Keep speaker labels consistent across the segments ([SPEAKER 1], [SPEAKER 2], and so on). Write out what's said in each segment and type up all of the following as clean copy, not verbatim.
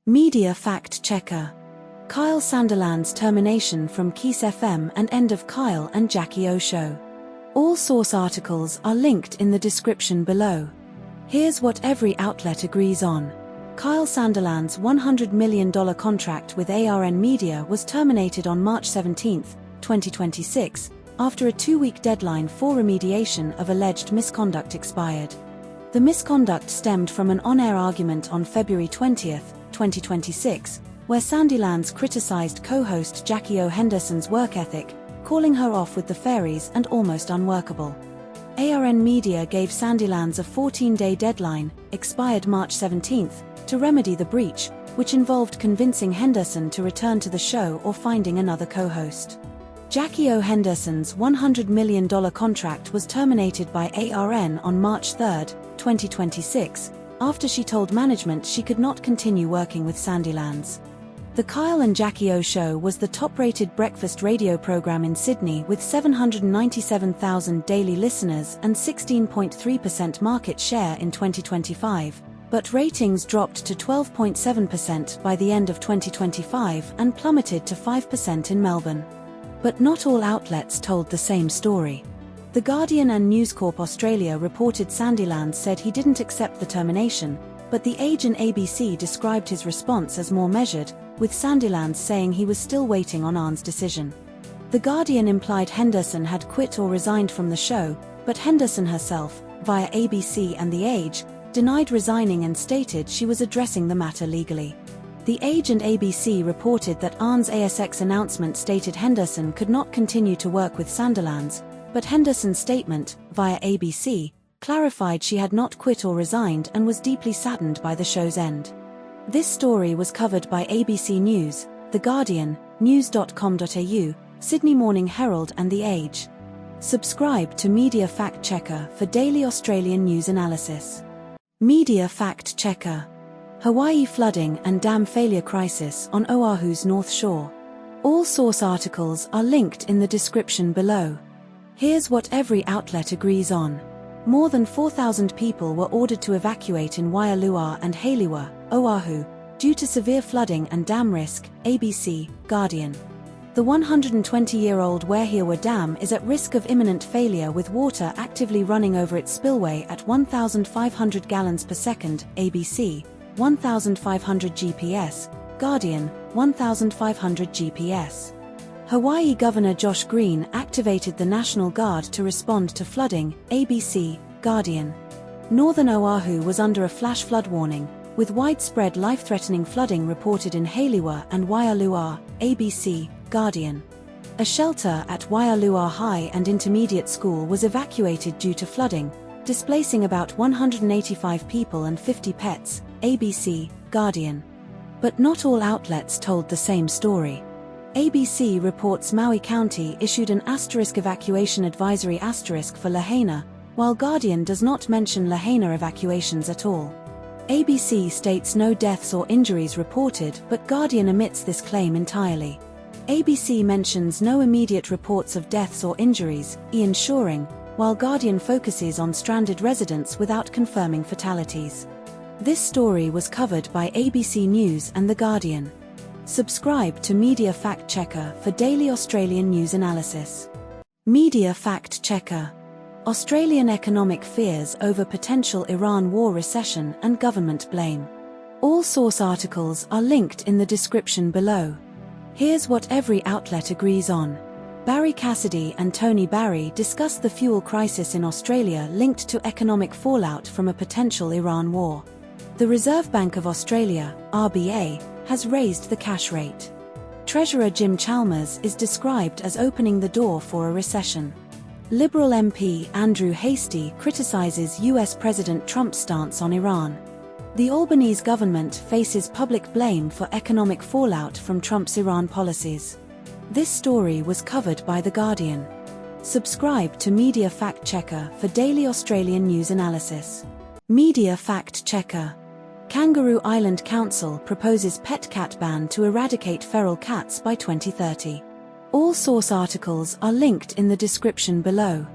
[SPEAKER 1] Media Fact Checker. Kyle Sandilands termination from KIIS FM and end of Kyle and Jackie O show. All source articles are linked in the description below. Here's what every outlet agrees on. Kyle Sandilands' $100 million contract with ARN Media was terminated on March 17, 2026, after a 2-week deadline for remediation of alleged misconduct expired. The misconduct stemmed from an on-air argument on February 20, 2026, where Sandilands criticized co-host Jackie O Henderson's work ethic, calling her off with the fairies and almost unworkable. ARN Media gave Sandilands a 14-day deadline, expired March 17, to remedy the breach, which involved convincing Henderson to return to the show or finding another co-host. Jackie O Henderson's $100 million contract was terminated by ARN on March 3, 2026, after she told management she could not continue working with Sandilands. The Kyle and Jackie O show was the top-rated breakfast radio program in Sydney with 797,000 daily listeners and 16.3% market share in 2025, but ratings dropped to 12.7% by the end of 2025 and plummeted to 5% in Melbourne. But not all outlets told the same story. The Guardian and News Corp Australia reported Sandilands said he didn't accept the termination, but The Age and ABC described his response as more measured, with Sandilands saying he was still waiting on ARN's decision. The Guardian implied Henderson had quit or resigned from the show, but Henderson herself, via ABC and The Age, denied resigning and stated she was addressing the matter legally. The Age and ABC reported that ARN's ASX announcement stated Henderson could not continue to work with Sandilands, but Henderson's statement, via ABC, clarified she had not quit or resigned and was deeply saddened by the show's end. This story was covered by ABC News, The Guardian, news.com.au, Sydney Morning Herald and The Age. Subscribe to Media Fact Checker for daily Australian news analysis. Media Fact Checker. Hawaii flooding and dam failure crisis on Oahu's North Shore. All source articles are linked in the description below. Here's what every outlet agrees on. More than 4,000 people were ordered to evacuate in Waialua and Haliwa, Oahu, due to severe flooding and dam risk, ABC, Guardian. The 120-year-old Wairhiawa Dam is at risk of imminent failure with water actively running over its spillway at 1,500 gallons per second, ABC, 1,500 GPS, Guardian, 1,500 GPS. Hawaii Governor Josh Green activated the National Guard to respond to flooding, ABC, Guardian. Northern Oahu was under a flash flood warning, with widespread life-threatening flooding reported in Haliwa and Waialua, ABC, Guardian. A shelter at Waialua High and Intermediate School was evacuated due to flooding, displacing about 185 people and 50 pets, ABC, Guardian. But not all outlets told the same story. ABC reports Maui County issued an asterisk evacuation advisory asterisk for Lahaina, while Guardian does not mention Lahaina evacuations at all. ABC states no deaths or injuries reported, but Guardian omits this claim entirely. ABC mentions no immediate reports of deaths or injuries, ensuring, while Guardian focuses on stranded residents without confirming fatalities. This story was covered by ABC News and The Guardian. Subscribe to Media Fact Checker for daily Australian news analysis. Media Fact Checker. Australian economic fears over potential Iran war recession and government blame. All source articles are linked in the description below. Here's what every outlet agrees on. Barry Cassidy and Tony Barry discuss the fuel crisis in Australia linked to economic fallout from a potential Iran war. The Reserve Bank of Australia, RBA, has raised the cash rate. Treasurer Jim Chalmers is described as opening the door for a recession. Liberal MP Andrew Hastie criticizes US President Trump's stance on Iran. The Albanese government faces public blame for economic fallout from Trump's Iran policies. This story was covered by The Guardian. Subscribe to Media Fact Checker for daily Australian news analysis. Media Fact Checker. Kangaroo Island Council proposes pet cat ban to eradicate feral cats by 2030. All source articles are linked in the description below.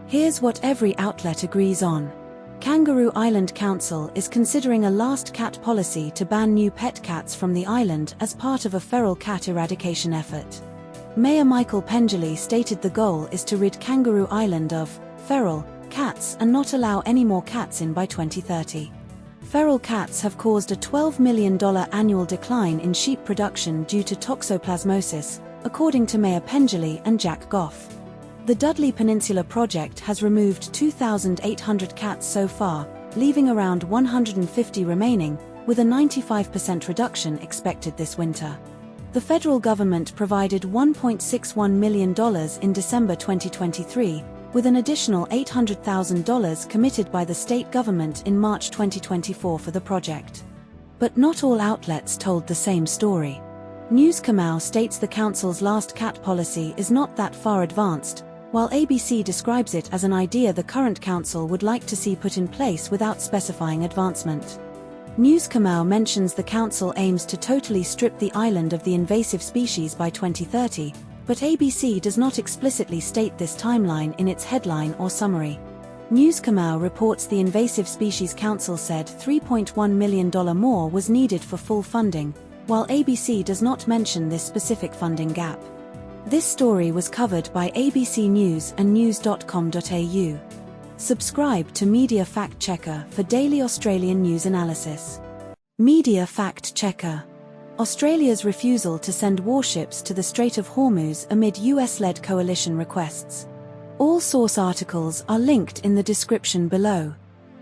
[SPEAKER 1] Here's what every outlet agrees on. Kangaroo Island Council is considering a last cat policy to ban new pet cats from the island as part of a feral cat eradication effort. Mayor Michael Pengelly stated the goal is to rid Kangaroo Island of feral cats and not allow any more cats in by 2030. Feral cats have caused a $12 million annual decline in sheep production due to toxoplasmosis, according to Mayor Pengelly and Jack Goff. The Dudley Peninsula project has removed 2,800 cats so far, leaving around 150 remaining, with a 95% reduction expected this winter. The federal government provided $1.61 million in December 2023, with an additional $800,000 committed by the state government in March 2024 for the project. But not all outlets told the same story. News Kamau states the council's last cat policy is not that far advanced, while ABC describes it as an idea the current council would like to see put in place without specifying advancement. News Kamau mentions the council aims to totally strip the island of the invasive species by 2030, but ABC does not explicitly state this timeline in its headline or summary. News Kamau reports the Invasive Species Council said $3.1 million more was needed for full funding, while ABC does not mention this specific funding gap. This story was covered by ABC News and news.com.au. Subscribe to Media Fact Checker for daily Australian news analysis. Media Fact Checker. Australia's refusal to send warships to the Strait of Hormuz amid US-led coalition requests. All source articles are linked in the description below.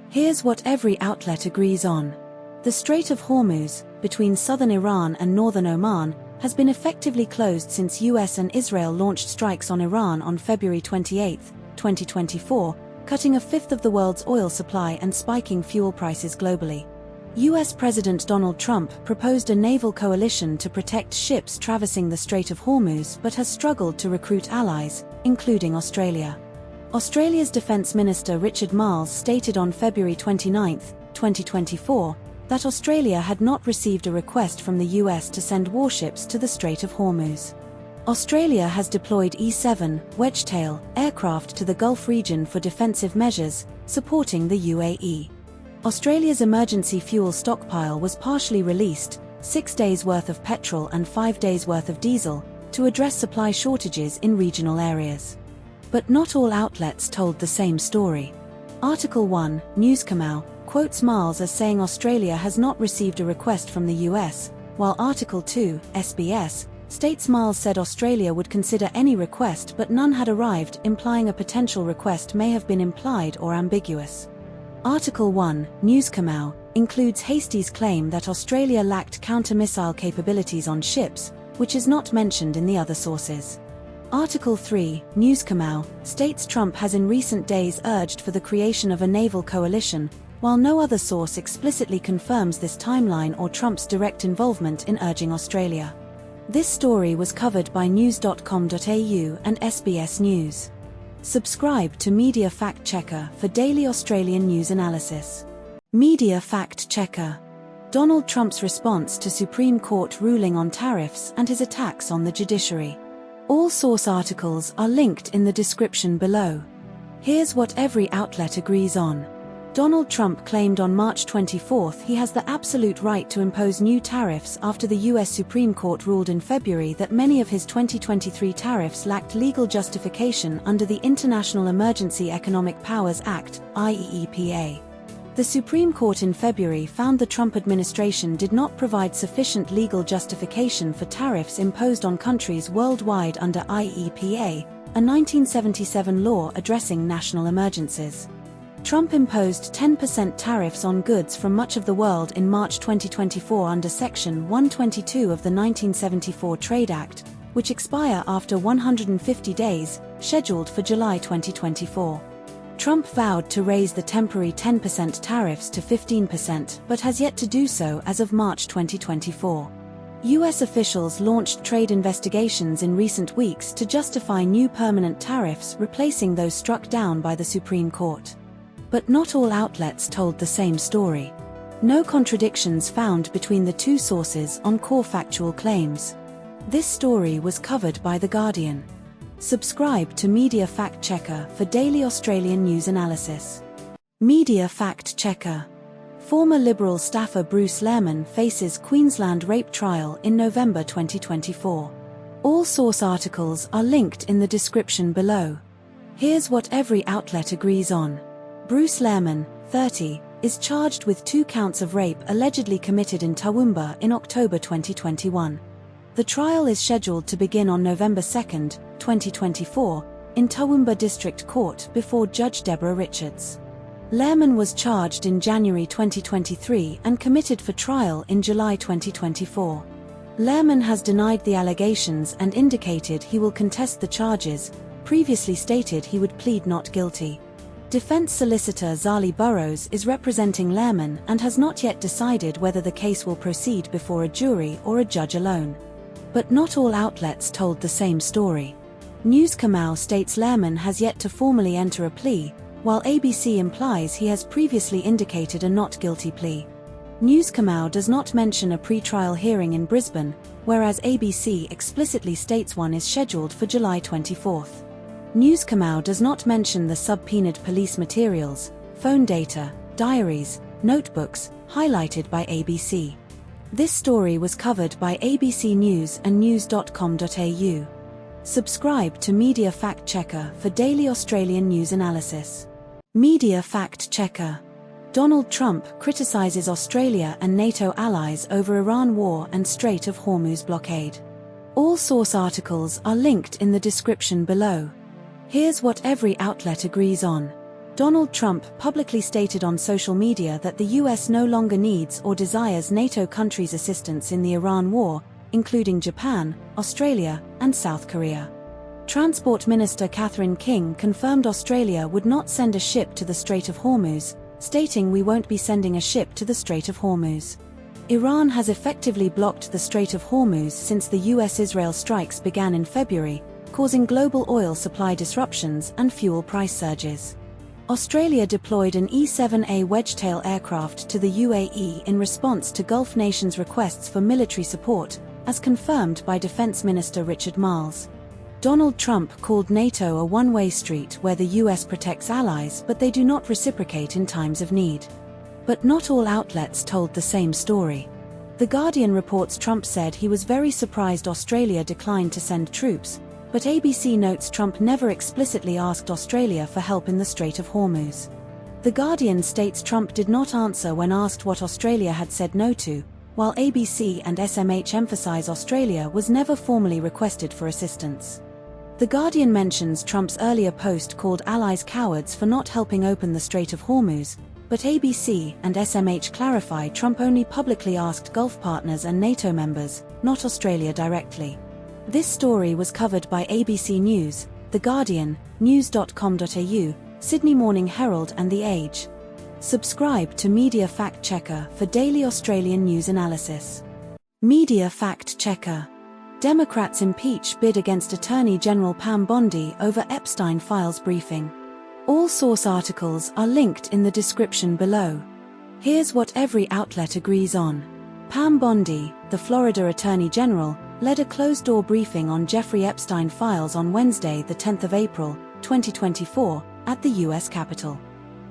[SPEAKER 1] Here's what every outlet agrees on. The Strait of Hormuz, between southern Iran and northern Oman, has been effectively closed since US and Israel launched strikes on Iran on February 28, 2024, cutting a fifth of the world's oil supply and spiking fuel prices globally. US President Donald Trump proposed a naval coalition to protect ships traversing the Strait of Hormuz but has struggled to recruit allies, including Australia. Australia's Defence Minister Richard Marles stated on February 29, 2024, that Australia had not received a request from the US to send warships to the Strait of Hormuz. Australia has deployed E-7 Wedgetail aircraft to the Gulf region for defensive measures, supporting the UAE. Australia's emergency fuel stockpile was partially released, 6 days' worth of petrol and 5 days' worth of diesel, to address supply shortages in regional areas. But not all outlets told the same story. Article 1, News Kamau, quotes Marles as saying Australia has not received a request from the US, while Article 2, SBS, states Marles said Australia would consider any request but none had arrived, implying a potential request may have been implied or ambiguous. Article 1, News Kamau, includes Hastie's claim that Australia lacked counter-missile capabilities on ships, which is not mentioned in the other sources. Article 3, News Kamau, states Trump has in recent days urged for the creation of a naval coalition, while no other source explicitly confirms this timeline or Trump's direct involvement in urging Australia. This story was covered by news.com.au and SBS News. Subscribe to Media Fact Checker for daily Australian news analysis. Media Fact Checker. Donald Trump's response to Supreme Court ruling on tariffs and his attacks on the judiciary. All source articles are linked in the description below. Here's what every outlet agrees on. Donald Trump claimed on March 24 he has the absolute right to impose new tariffs after the US Supreme Court ruled in February that many of his 2023 tariffs lacked legal justification under the International Emergency Economic Powers Act, IEEPA. The Supreme Court in February found the Trump administration did not provide sufficient legal justification for tariffs imposed on countries worldwide under IEEPA, a 1977 law addressing national emergencies. Trump imposed 10% tariffs on goods from much of the world in March 2024 under Section 122 of the 1974 Trade Act, which expire after 150 days, scheduled for July 2024. Trump vowed to raise the temporary 10% tariffs to 15% but has yet to do so as of March 2024. US officials launched trade investigations in recent weeks to justify new permanent tariffs replacing those struck down by the Supreme Court. But not all outlets told the same story. No contradictions found between the two sources on core factual claims. This story was covered by The Guardian. Subscribe to Media Fact Checker for daily Australian news analysis. Media fact checker. Former Liberal staffer Bruce Lehrmann faces Queensland rape trial in November 2024. All source articles are linked in the description below. Here's what every outlet agrees on. Bruce Lehrmann, 30, is charged with 2 counts of rape allegedly committed in Toowoomba in October 2021. The trial is scheduled to begin on November 2, 2024, in Toowoomba District Court before Judge Deborah Richards. Lehrmann was charged in January 2023 and committed for trial in July 2024. Lehrmann has denied the allegations and indicated he will contest the charges, previously stated he would plead not guilty. Defense solicitor Zali Burrows is representing Lehrmann and has not yet decided whether the case will proceed before a jury or a judge alone. But not all outlets told the same story. News Kamau states Lehrmann has yet to formally enter a plea, while ABC implies he has previously indicated a not guilty plea. News Kamau does not mention a pre-trial hearing in Brisbane, whereas ABC explicitly states one is scheduled for July 24. News Kamau does not mention the subpoenaed police materials, phone data, diaries, notebooks, highlighted by ABC. This story was covered by ABC News and news.com.au. Subscribe to Media Fact Checker for daily Australian news analysis. Media Fact Checker. Donald Trump criticizes Australia and NATO allies over Iran war and Strait of Hormuz blockade. All source articles are linked in the description below. Here's what every outlet agrees on. Donald Trump publicly stated on social media that the US no longer needs or desires NATO countries' assistance in the Iran war, including Japan, Australia, and South Korea. Transport Minister Catherine King confirmed Australia would not send a ship to the Strait of Hormuz, stating we won't be sending a ship to the Strait of Hormuz. Iran has effectively blocked the Strait of Hormuz since the US-Israel strikes began in February, causing global oil supply disruptions and fuel price surges. Australia deployed an E-7A Wedgetail aircraft to the UAE in response to Gulf nations' requests for military support, as confirmed by Defense Minister Richard Marles. Donald Trump called NATO a one-way street where the US protects allies but they do not reciprocate in times of need. But not all outlets told the same story. The Guardian reports Trump said he was very surprised Australia declined to send troops, but ABC notes Trump never explicitly asked Australia for help in the Strait of Hormuz. The Guardian states Trump did not answer when asked what Australia had said no to, while ABC and SMH emphasize Australia was never formally requested for assistance. The Guardian mentions Trump's earlier post called allies cowards for not helping open the Strait of Hormuz, but ABC and SMH clarify Trump only publicly asked Gulf partners and NATO members, not Australia directly. This story was covered by ABC News, The Guardian, news.com.au, Sydney Morning Herald and The Age. Subscribe to Media Fact Checker for daily Australian news analysis. Media Fact Checker. Democrats impeach bid against Attorney General Pam Bondi over Epstein files briefing. All source articles are linked in the description below. Here's what every outlet agrees on. Pam Bondi, the Florida Attorney General, led a closed-door briefing on Jeffrey Epstein files on Wednesday, the 10th of April, 2024, at the U.S. Capitol.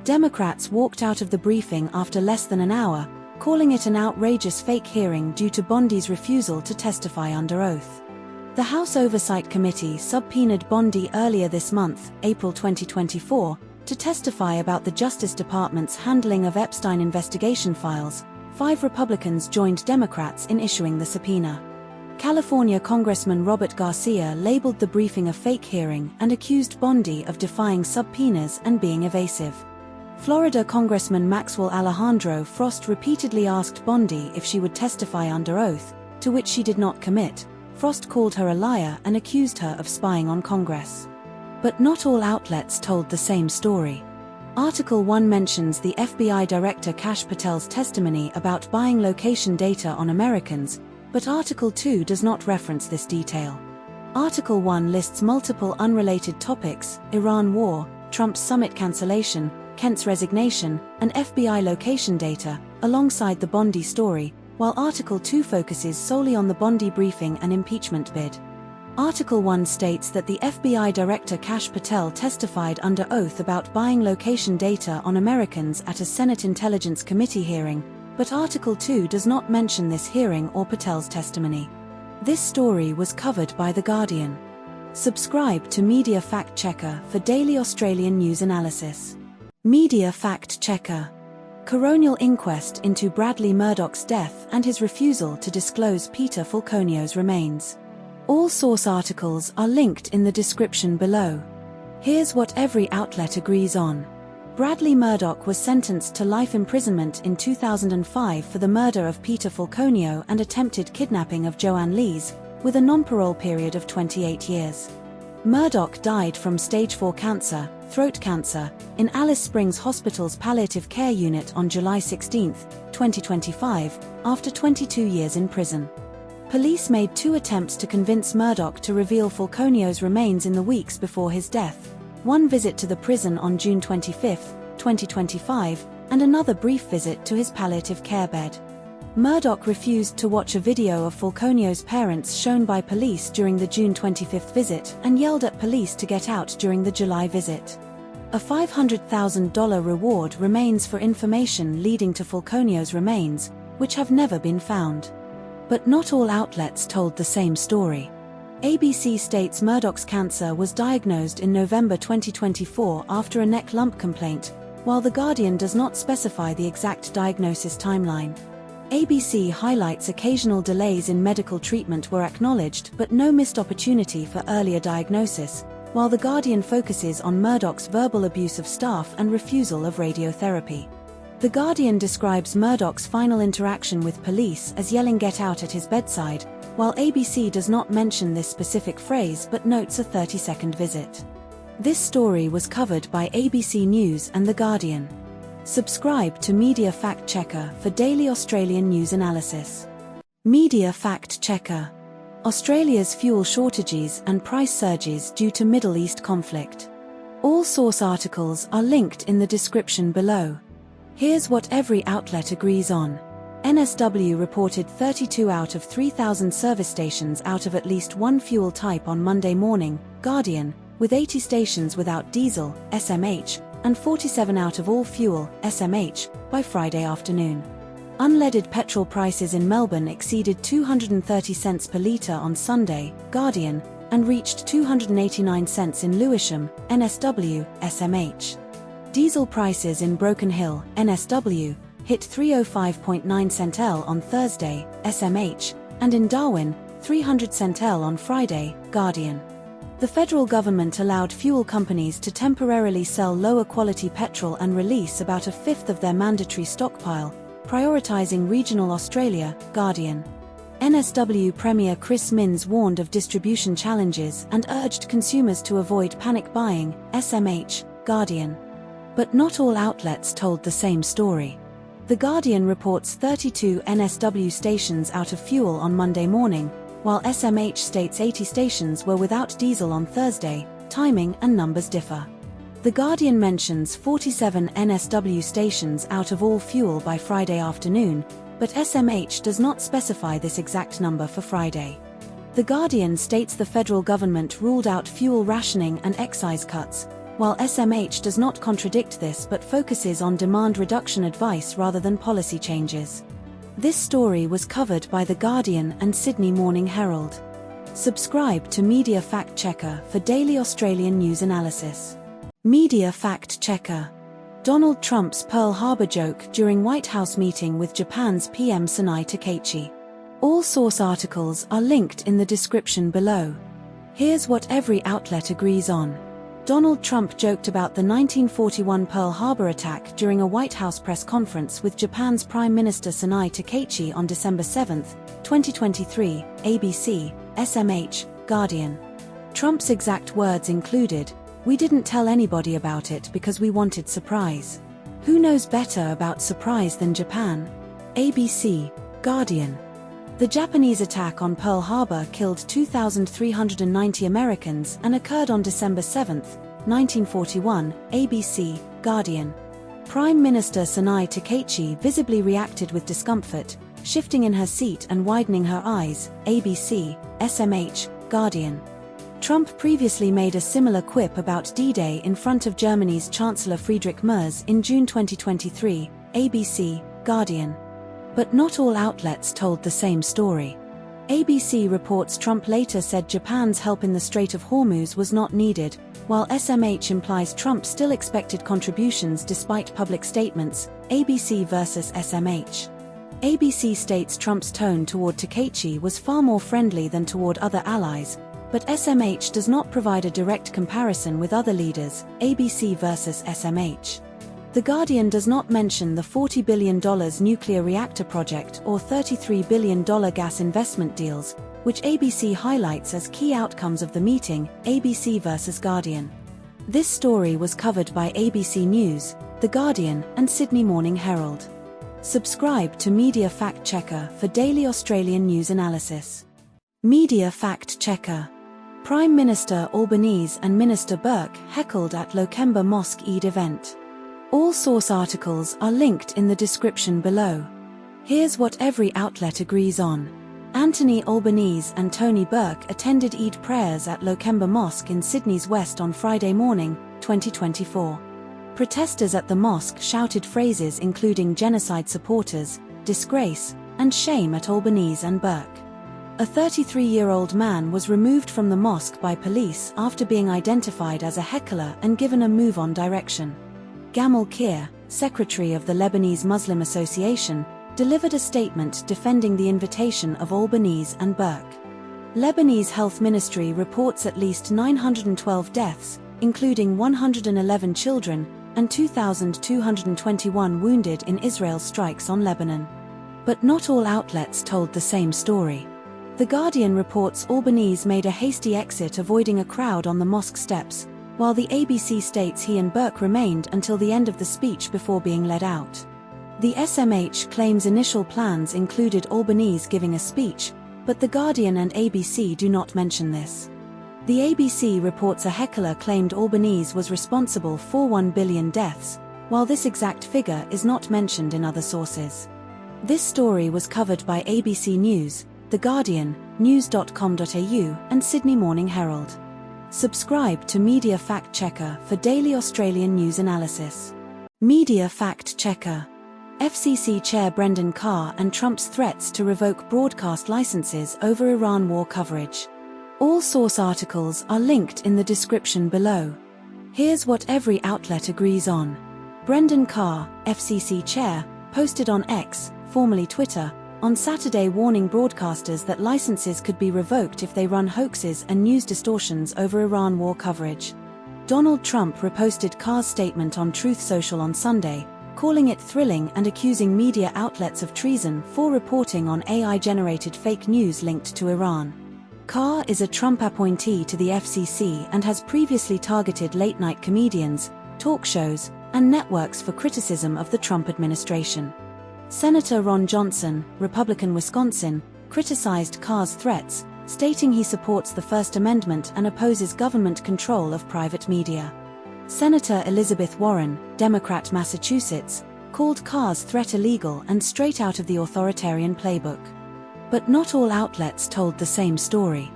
[SPEAKER 1] Democrats walked out of the briefing after less than an hour, calling it an outrageous fake hearing due to Bondi's refusal to testify under oath. The House Oversight Committee subpoenaed Bondi earlier this month, April 2024, to testify about the Justice Department's handling of Epstein investigation files. 5 Republicans joined Democrats in issuing the subpoena. California Congressman Robert Garcia labeled the briefing a fake hearing and accused Bondi of defying subpoenas and being evasive. Florida Congressman Maxwell Alejandro Frost repeatedly asked Bondi if she would testify under oath, to which she did not commit. Frost called her a liar and accused her of spying on Congress. But not all outlets told the same story. Article 1 mentions the FBI Director Kash Patel's testimony about buying location data on Americans, but Article 2 does not reference this detail. Article 1 lists multiple unrelated topics: Iran war, Trump's summit cancellation, Kent's resignation, and FBI location data, alongside the Bondi story, while Article 2 focuses solely on the Bondi briefing and impeachment bid. Article 1 states that the FBI Director Kash Patel testified under oath about buying location data on Americans at a Senate Intelligence Committee hearing, but Article 2 does not mention this hearing or Patel's testimony. This story was covered by The Guardian. Subscribe to Media Fact Checker for daily Australian news analysis. Media Fact Checker. Coronial inquest into Bradley Murdoch's death and his refusal to disclose Peter Falconio's remains. All source articles are linked in the description below. Here's what every outlet agrees on. Bradley Murdoch was sentenced to life imprisonment in 2005 for the murder of Peter Falconio and attempted kidnapping of Joanne Lees, with a non-parole period of 28 years. Murdoch died from stage 4 cancer, throat cancer, in Alice Springs Hospital's palliative care unit on July 16, 2025, after 22 years in prison. Police made 2 attempts to convince Murdoch to reveal Falconio's remains in the weeks before his death, one visit to the prison on June 25, 2025, and another brief visit to his palliative care bed. Murdoch refused to watch a video of Falconio's parents shown by police during the June 25 visit and yelled at police to get out during the July visit. A $500,000 reward remains for information leading to Falconio's remains, which have never been found. But not all outlets told the same story. ABC states Murdoch's cancer was diagnosed in November 2024 after a neck lump complaint, while The Guardian does not specify the exact diagnosis timeline. ABC highlights occasional delays in medical treatment were acknowledged but no missed opportunity for earlier diagnosis, while The Guardian focuses on Murdoch's verbal abuse of staff and refusal of radiotherapy. The Guardian describes Murdoch's final interaction with police as yelling "get out" at his bedside, while ABC does not mention this specific phrase but notes a 30-second visit. This story was covered by ABC News and The Guardian. Subscribe to Media Fact Checker for daily Australian news analysis. Media Fact Checker. Australia's fuel shortages and price surges due to Middle East conflict. All source articles are linked in the description below. Here's what every outlet agrees on. NSW reported 32 out of 3,000 service stations out of at least one fuel type on Monday morning, Guardian, with 80 stations without diesel, SMH, and 47 out of all fuel, SMH, by Friday afternoon. Unleaded petrol prices in Melbourne exceeded 230 cents per litre on Sunday, Guardian, and reached 289 cents in Lewisham, NSW, SMH. Diesel prices in Broken Hill, NSW, hit 305.9 centel on Thursday, SMH, and in Darwin, 300 centel on Friday, Guardian. The federal government allowed fuel companies to temporarily sell lower quality petrol and release about a fifth of their mandatory stockpile, prioritising regional Australia, Guardian. NSW Premier Chris Minns warned of distribution challenges and urged consumers to avoid panic buying, SMH, Guardian. But not all outlets told the same story. The Guardian reports 32 NSW stations out of fuel on Monday morning, while SMH states 80 stations were without diesel on Thursday. Timing and numbers differ. The Guardian mentions 47 NSW stations out of all fuel by Friday afternoon, but SMH does not specify this exact number for Friday. The Guardian states the federal government ruled out fuel rationing and excise cuts, while SMH does not contradict this but focuses on demand reduction advice rather than policy changes. This story was covered by The Guardian and Sydney Morning Herald. Subscribe to Media Fact Checker for daily Australian news analysis. Media Fact Checker. Donald Trump's Pearl Harbor joke during White House meeting with Japan's PM Sanai Takeichi. All source articles are linked in the description below. Here's what every outlet agrees on. Donald Trump joked about the 1941 Pearl Harbor attack during a White House press conference with Japan's Prime Minister Sanai Takeichi on December 7, 2023, ABC, SMH, Guardian. Trump's exact words included, "We didn't tell anybody about it because we wanted surprise. Who knows better about surprise than Japan?" ABC, Guardian. The Japanese attack on Pearl Harbor killed 2,390 Americans and occurred on December 7, 1941, ABC, Guardian. Prime Minister Sanai Takeichi visibly reacted with discomfort, shifting in her seat and widening her eyes, ABC, SMH, Guardian. Trump previously made a similar quip about D-Day in front of Germany's Chancellor Friedrich Merz in June 2023, ABC, Guardian. But not all outlets told the same story. ABC reports Trump later said Japan's help in the Strait of Hormuz was not needed, while SMH implies Trump still expected contributions despite public statements. ABC versus SMH. ABC states Trump's tone toward Takeichi was far more friendly than toward other allies, but SMH does not provide a direct comparison with other leaders. ABC versus SMH. The Guardian does not mention the $40 billion nuclear reactor project or $33 billion gas investment deals, which ABC highlights as key outcomes of the meeting. ABC versus Guardian. This story was covered by ABC News, The Guardian, and Sydney Morning Herald. Subscribe to Media Fact Checker for daily Australian news analysis. Media Fact Checker. Prime Minister Albanese and Minister Burke heckled at Lokemba Mosque Eid event. All source articles are linked in the description below. Here's what every outlet agrees on. Anthony Albanese and Tony Burke attended Eid prayers at Lokemba Mosque in Sydney's West on Friday morning, 2024. Protesters at the mosque shouted phrases including genocide supporters, disgrace, and shame at Albanese and Burke. A 33-year-old man was removed from the mosque by police after being identified as a heckler and given a move-on direction. Gamal Kir, secretary of the Lebanese Muslim Association, delivered a statement defending the invitation of Albanese and Burke. Lebanese Health Ministry reports at least 912 deaths, including 111 children, and 2,221 wounded in Israel's strikes on Lebanon. But not all outlets told the same story. The Guardian reports Albanese made a hasty exit avoiding a crowd on the mosque steps, while the ABC states he and Burke remained until the end of the speech before being led out. The SMH claims initial plans included Albanese giving a speech, but The Guardian and ABC do not mention this. The ABC reports a heckler claimed Albanese was responsible for 1 billion deaths, while this exact figure is not mentioned in other sources. This story was covered by ABC News, The Guardian, news.com.au, and Sydney Morning Herald. Subscribe to Media Fact Checker for daily Australian news analysis. Media Fact Checker. FCC Chair Brendan Carr and Trump's threats to revoke broadcast licenses over Iran war coverage. All source articles are linked in the description below. Here's what every outlet agrees on. Brendan Carr, FCC Chair, posted on X, formerly Twitter, on Saturday warning broadcasters that licenses could be revoked if they run hoaxes and news distortions over Iran war coverage. Donald Trump reposted Carr's statement on Truth Social on Sunday, calling it thrilling and accusing media outlets of treason for reporting on AI-generated fake news linked to Iran. Carr is a Trump appointee to the FCC and has previously targeted late-night comedians, talk shows, and networks for criticism of the Trump administration. Senator Ron Johnson, Republican Wisconsin, criticized Carr's threats, stating he supports the First Amendment and opposes government control of private media. Senator Elizabeth Warren, Democrat Massachusetts, called Carr's threat illegal and straight out of the authoritarian playbook. But not all outlets told the same story.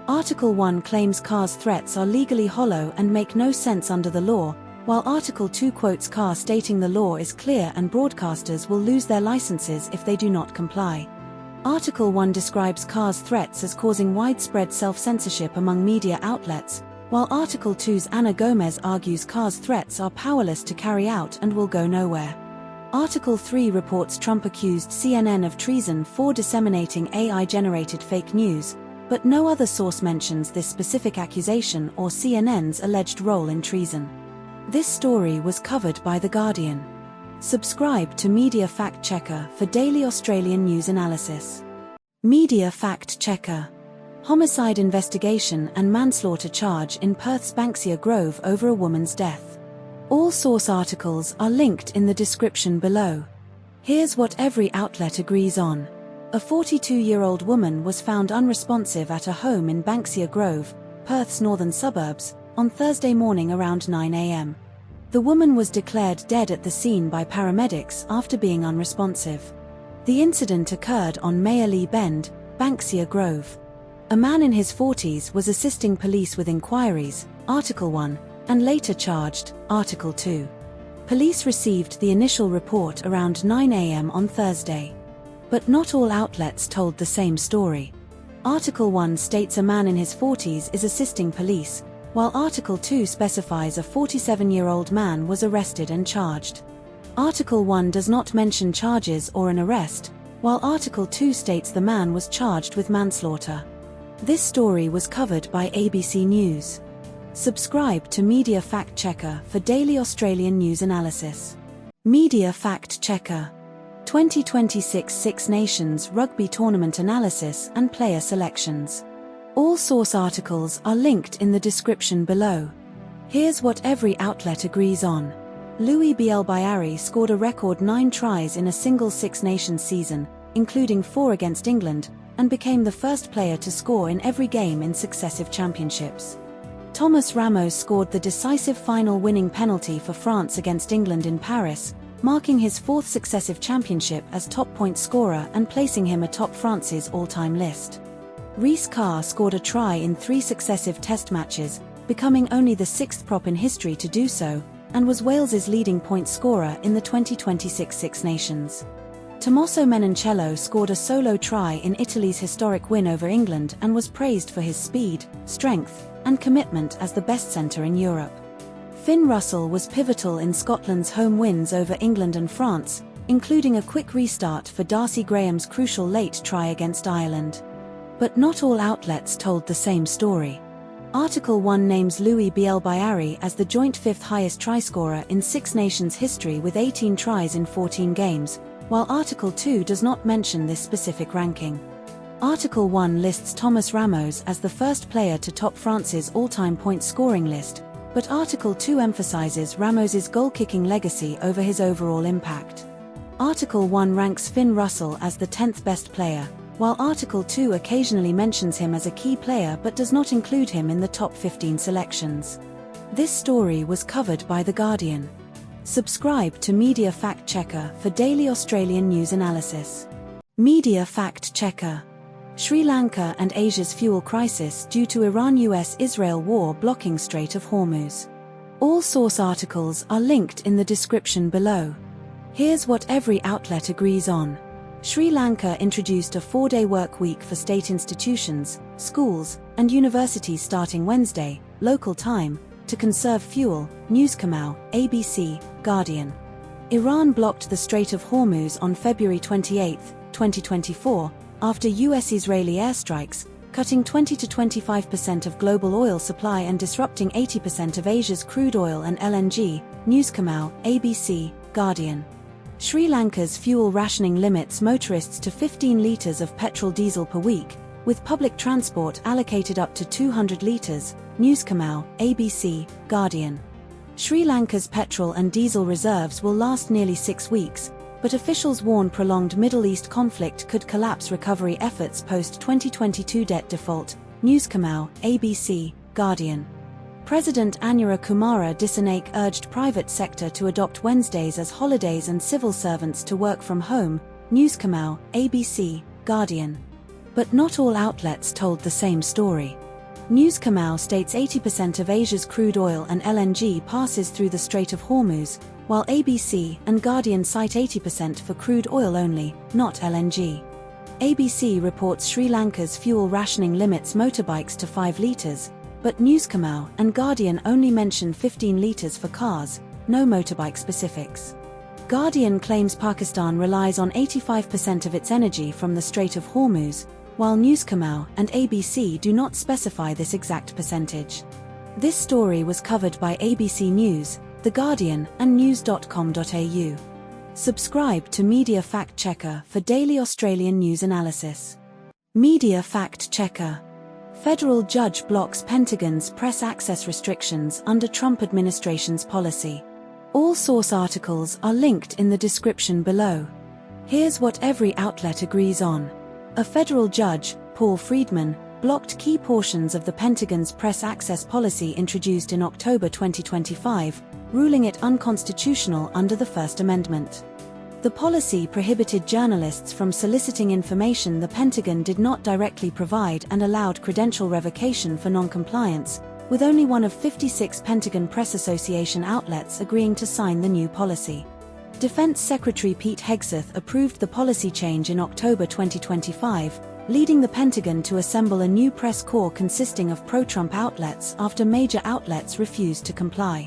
[SPEAKER 1] Article 1 claims Carr's threats are legally hollow and make no sense under the law, while Article 2 quotes Carr stating the law is clear and broadcasters will lose their licenses if they do not comply. Article 1 describes Carr's threats as causing widespread self-censorship among media outlets, while Article 2's Ana Gomez argues Carr's threats are powerless to carry out and will go nowhere. Article 3 reports Trump accused CNN of treason for disseminating AI-generated fake news, but no other source mentions this specific accusation or CNN's alleged role in treason. This story was covered by The Guardian. Subscribe to Media Fact Checker for daily Australian news analysis. Media Fact Checker. Homicide investigation and manslaughter charge in Perth's Banksia Grove over a woman's death. All source articles are linked in the description below. Here's what every outlet agrees on. A 42-year-old woman was found unresponsive at a home in Banksia Grove, Perth's northern suburbs, on Thursday morning around 9 a.m. The woman was declared dead at the scene by paramedics after being unresponsive. The incident occurred on Mayerlee Bend, Banksia Grove. A man in his 40s was assisting police with inquiries, Article 1, and later charged, Article 2. Police received the initial report around 9 a.m. on Thursday. But not all outlets told the same story. Article 1 states a man in his 40s is assisting police, while Article 2 specifies a 47-year-old man was arrested and charged. Article 1 does not mention charges or an arrest, while Article 2 states the man was charged with manslaughter. This story was covered by ABC News. Subscribe to Media Fact Checker for daily Australian news analysis. Media Fact Checker. 2026 Six Nations Rugby Tournament Analysis and Player Selections. All source articles are linked in the description below. Here's what every outlet agrees on. Louis Bielbayari scored a record 9 tries in a single Six Nations season, including 4 against England, and became the first player to score in every game in successive championships. Thomas Ramos scored the decisive final winning penalty for France against England in Paris, marking his 4th successive championship as top point scorer and placing him atop France's all-time list. Rhys Carr scored a try in 3 successive test matches, becoming only the 6th prop in history to do so, and was Wales's leading point scorer in the 2026 Six Nations. Tommaso Menoncello scored a solo try in Italy's historic win over England and was praised for his speed, strength, and commitment as the best centre in Europe. Finn Russell was pivotal in Scotland's home wins over England and France, including a quick restart for Darcy Graham's crucial late try against Ireland. But not all outlets told the same story. Article 1 names Louis Bielbayari as the joint 5th highest try scorer in Six Nations history with 18 tries in 14 games, while Article 2 does not mention this specific ranking. Article 1 lists Thomas Ramos as the first player to top France's all-time point-scoring list, but Article 2 emphasises Ramos's goal-kicking legacy over his overall impact. Article 1 ranks Finn Russell as the 10th best player, while Article 2 occasionally mentions him as a key player but does not include him in the top 15 selections. This story was covered by The Guardian. Subscribe to Media Fact Checker for daily Australian news analysis. Media Fact Checker. Sri Lanka and Asia's fuel crisis due to Iran-US-Israel war blocking Strait of Hormuz. All source articles are linked in the description below. Here's what every outlet agrees on. Sri Lanka introduced a 4-day work week for state institutions, schools, and universities starting Wednesday, local time, to conserve fuel, News Kamau, ABC, Guardian. Iran blocked the Strait of Hormuz on February 28, 2024, after US-Israeli airstrikes, cutting 20 to 25% of global oil supply and disrupting 80% of Asia's crude oil and LNG, News Kamau, ABC, Guardian. Sri Lanka's fuel rationing limits motorists to 15 litres of petrol diesel per week, with public transport allocated up to 200 litres, News Kamau, ABC, Guardian. Sri Lanka's petrol and diesel reserves will last nearly 6 weeks, but officials warn prolonged Middle East conflict could collapse recovery efforts post-2022 debt default, News Kamau, ABC, Guardian. President Anura Kumara Dissanayake urged private sector to adopt Wednesdays as holidays and civil servants to work from home, News Kamau, ABC, Guardian. But not all outlets told the same story. News Kamau states 80% of Asia's crude oil and LNG passes through the Strait of Hormuz, while ABC and Guardian cite 80% for crude oil only, not LNG. ABC reports Sri Lanka's fuel rationing limits motorbikes to 5 litres, but News Kamau and Guardian only mention 15 litres for cars, no motorbike specifics. Guardian claims Pakistan relies on 85% of its energy from the Strait of Hormuz, while News Kamau and ABC do not specify this exact percentage. This story was covered by ABC News, The Guardian, and news.com.au. Subscribe to Media Fact Checker for daily Australian news analysis. Media Fact Checker. Federal judge blocks Pentagon's press access restrictions under Trump administration's policy. All source articles are linked in the description below. Here's what every outlet agrees on. A federal judge, Paul Friedman, blocked key portions of the Pentagon's press access policy introduced in October 2025, ruling it unconstitutional under the First Amendment. The policy prohibited journalists from soliciting information the Pentagon did not directly provide and allowed credential revocation for non-compliance, with only one of 56 Pentagon Press Association outlets agreeing to sign the new policy. Defense Secretary Pete Hegseth approved the policy change in October 2025, leading the Pentagon to assemble a new press corps consisting of pro-Trump outlets after major outlets refused to comply.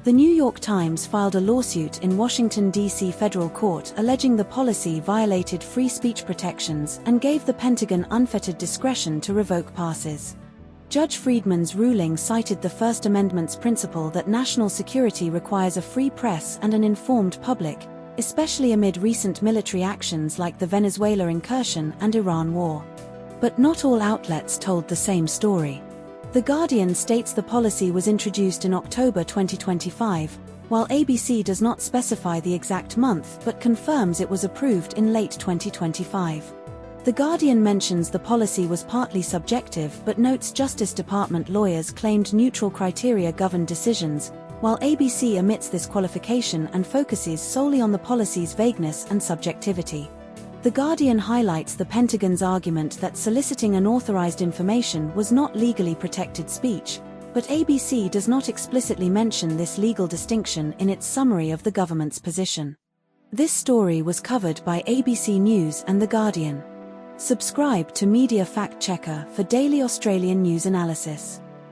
[SPEAKER 1] The New York Times filed a lawsuit in Washington, D.C. federal court alleging the policy violated free speech protections and gave the Pentagon unfettered discretion to revoke passes. Judge Friedman's ruling cited the First Amendment's principle that national security requires a free press and an informed public, especially amid recent military actions like the Venezuela incursion and Iran war. But not all outlets told the same story. The Guardian states the policy was introduced in October 2025, while ABC does not specify the exact month but confirms it was approved in late 2025. The Guardian mentions the policy was partly subjective but notes Justice Department lawyers claimed neutral criteria governed decisions, while ABC omits this qualification and focuses solely on the policy's vagueness and subjectivity. The Guardian highlights the Pentagon's argument that soliciting unauthorized information was not legally protected speech, but ABC does not explicitly mention this legal distinction in its summary of the government's position. This story was covered by ABC News and The Guardian. Subscribe to Media Fact Checker for daily Australian news analysis.